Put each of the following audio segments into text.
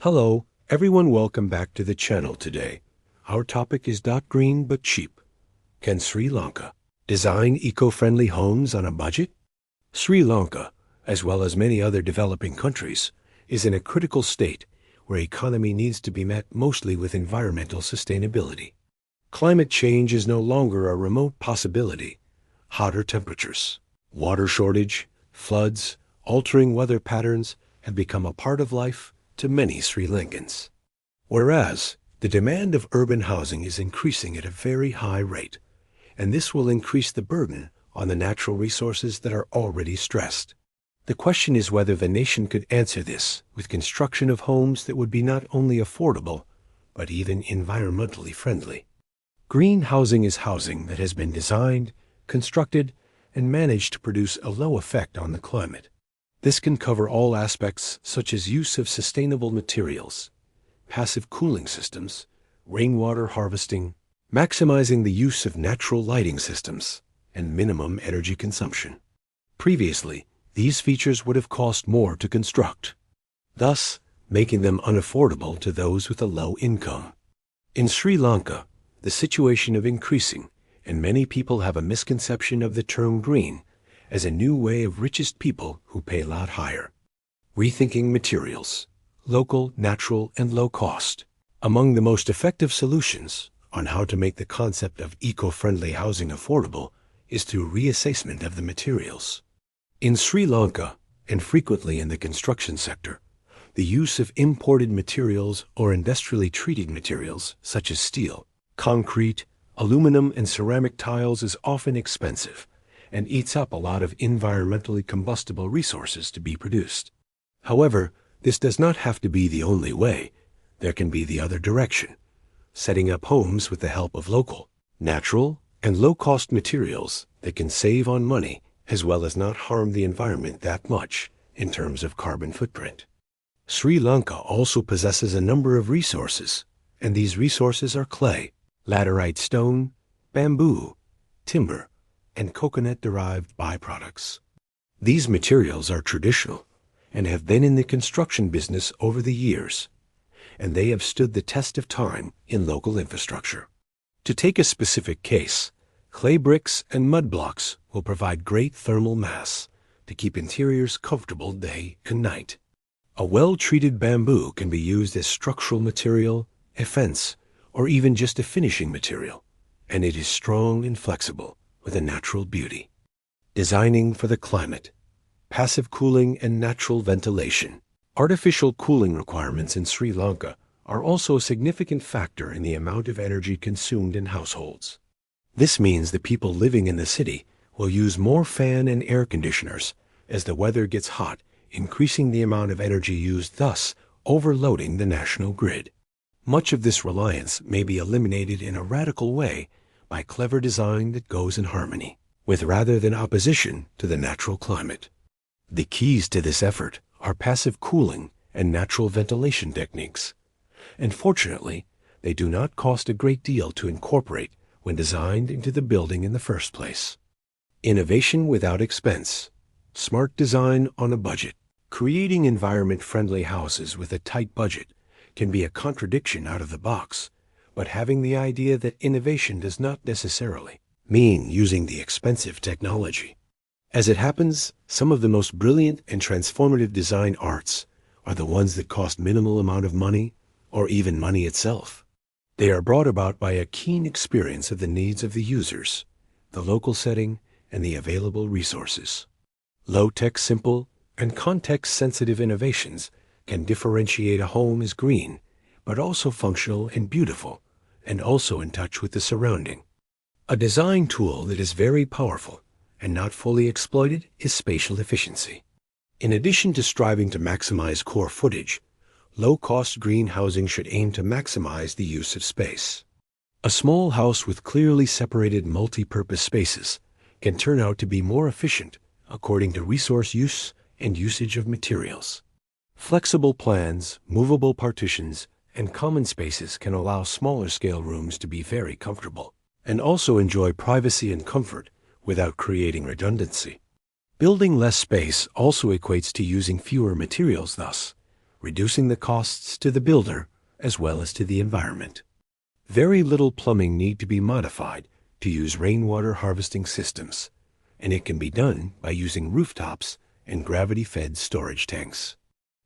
Hello, everyone, welcome back to the channel today. Our topic is not green but cheap. Can Sri Lanka design eco-friendly homes on a budget? Sri Lanka, as well as many other developing countries, is in a critical state where economy needs to be met mostly with environmental sustainability. Climate change is no longer a remote possibility. Hotter temperatures, water shortage, floods, altering weather patterns have become a part of life to many Sri Lankans. Whereas the demand of urban housing is increasing at a very high rate, and this will increase the burden on the natural resources that are already stressed. The question is whether the nation could answer this with construction of homes that would be not only affordable, but even environmentally friendly. Green housing is housing that has been designed, constructed, and managed to produce a low effect on the climate. This can cover all aspects such as use of sustainable materials, passive cooling systems, rainwater harvesting, maximizing the use of natural lighting systems, and minimum energy consumption. Previously, these features would have cost more to construct, thus making them unaffordable to those with a low income. In Sri Lanka, the situation is increasing, and many people have a misconception of the term green as a new way of richest people who pay a lot higher. Rethinking materials, local, natural, and low cost. Among the most effective solutions on how to make the concept of eco-friendly housing affordable is through reassessment of the materials. In Sri Lanka, and frequently in the construction sector, the use of imported materials or industrially treated materials such as steel, concrete, aluminum, and ceramic tiles is often expensive and eats up a lot of environmentally combustible resources to be produced. However, this does not have to be the only way. There can be the other direction, setting up homes with the help of local, natural, and low-cost materials that can save on money as well as not harm the environment that much in terms of carbon footprint. Sri Lanka also possesses a number of resources, and these resources are clay, laterite stone, bamboo, timber, and coconut-derived byproducts. These materials are traditional and have been in the construction business over the years, and they have stood the test of time in local infrastructure. To take a specific case, clay bricks and mud blocks will provide great thermal mass to keep interiors comfortable day and night. A well-treated bamboo can be used as structural material, a fence, or even just a finishing material, and it is strong and flexible with a natural beauty. Designing for the climate, passive cooling and natural ventilation. Artificial cooling requirements in Sri Lanka are also a significant factor in the amount of energy consumed in households. This means that people living in the city will use more fan and air conditioners as the weather gets hot, increasing the amount of energy used, thus overloading the national grid. Much of this reliance may be eliminated in a radical way by clever design that goes in harmony with rather than opposition to the natural climate. The keys to this effort are passive cooling and natural ventilation techniques, and fortunately, they do not cost a great deal to incorporate when designed into the building in the first place. Innovation without expense. Smart design on a budget. Creating environment-friendly houses with a tight budget can be a contradiction out of the box, but having the idea that innovation does not necessarily mean using the expensive technology. As it happens, some of the most brilliant and transformative design arts are the ones that cost minimal amount of money or even money itself. They are brought about by a keen experience of the needs of the users, the local setting, and the available resources. Low-tech, simple, and context-sensitive innovations can differentiate a home as green, but also functional and beautiful, and also in touch with the surrounding. A design tool that is very powerful and not fully exploited is spatial efficiency. In addition to striving to maximize core footage, low-cost green housing should aim to maximize the use of space. A small house with clearly separated multi-purpose spaces can turn out to be more efficient according to resource use and usage of materials. Flexible plans, movable partitions, and common spaces can allow smaller-scale rooms to be very comfortable and also enjoy privacy and comfort without creating redundancy. Building less space also equates to using fewer materials thus, reducing the costs to the builder as well as to the environment. Very little plumbing need to be modified to use rainwater harvesting systems, and it can be done by using rooftops and gravity-fed storage tanks.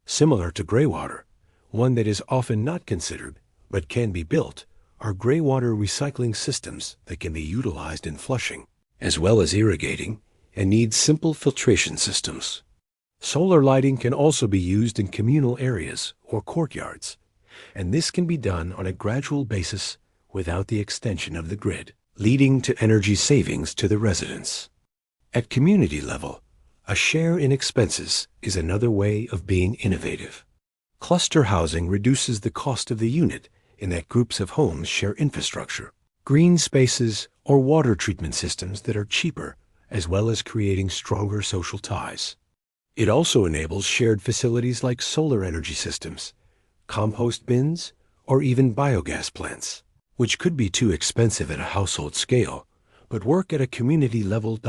Similar to graywater, one that is often not considered but can be built are graywater recycling systems that can be utilized in flushing, as well as irrigating, and need simple filtration systems. Solar lighting can also be used in communal areas or courtyards, and this can be done on a gradual basis without the extension of the grid, leading to energy savings to the residents. At community level, a share in expenses is another way of being innovative. Cluster housing reduces the cost of the unit in that groups of homes share infrastructure, green spaces, or water treatment systems that are cheaper, as well as creating stronger social ties. It also enables shared facilities like solar energy systems, compost bins, or even biogas plants, which could be too expensive at a household scale, but work at a community level.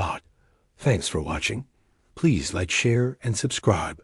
Thanks for watching. Please like, share, and subscribe.